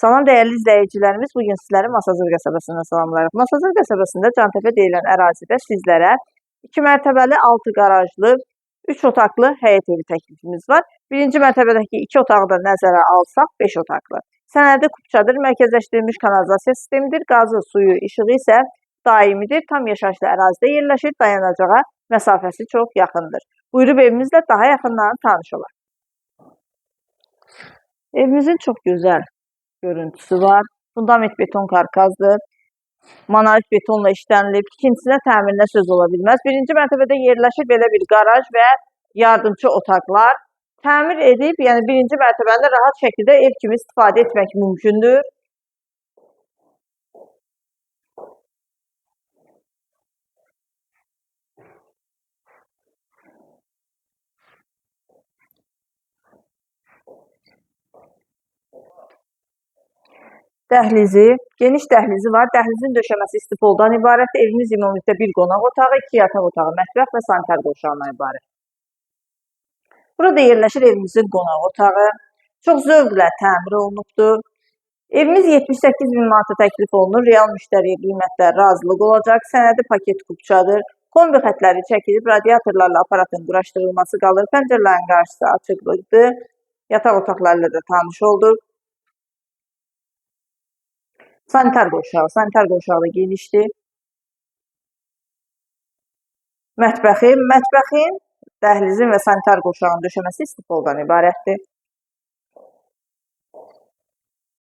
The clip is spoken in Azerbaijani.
Salam dəyərli izləyicilərimiz, bugün sizləri Masazır qəsəbəsindən salamlayırıq. Masazır qəsəbəsində Cantəpə deyilən ərazidə sizlərə 2 mərtəbəli 6 qarajlı 3 otaqlı həyət evi təklifimiz var. Birinci mərtəbədəki 2 otağı da nəzərə alsaq 5 otaqlı. Sənədi kupçadır, mərkəzləşdirilmiş kanalizasiya sistemidir, qazı, suyu, işığı isə daimidir, tam yaşayışlı ərazidə yerləşir, dayanacağa məsafəsi çox yaxındır. Buyurub evimizlə daha yaxından tanış olaq. Evimizin çox gözəl görüntüsü var. Fundament beton karkazdır. Monolit betonla işlənilib. İkincisinə təmirinə söz ola bilməz. Birinci mərtəbədə yerləşir belə bir qaraj və yardımçı otaqlar. Təmir edib, yəni birinci mərtəbəndə rahat şəkildə ev kimi istifadə etmək mümkündür. Dəhlizi, geniş dəhlizi var. Dəhlizin döşəməsi istifoldan ibarətdir. Evimiz ümumilikdə bir qonaq otağı, 2 yataq otağı, mətbəx və sanitar qovşağından ibarət. Burada yerləşir evimizin qonaq otağı. Çox zövqlə təmir olunubdur. Evimiz 78.000 manata təklif olunur. Real müştəriyə qiymətdə razılıq olacaq. Sənədi paket kupçadır. Kombi xətləri çəkilib, radiatorlarla aparatın quraşdırılması qalır. Pəncərələrin qarşısı açıqlıqdır. Yataq otaqlarıyla da tanış olduq. Sanitar qovşağı da genişdir. Mətbəxin, dəhlizin və sanitar qovşağının döşəməsi istifoldan ibarətdir.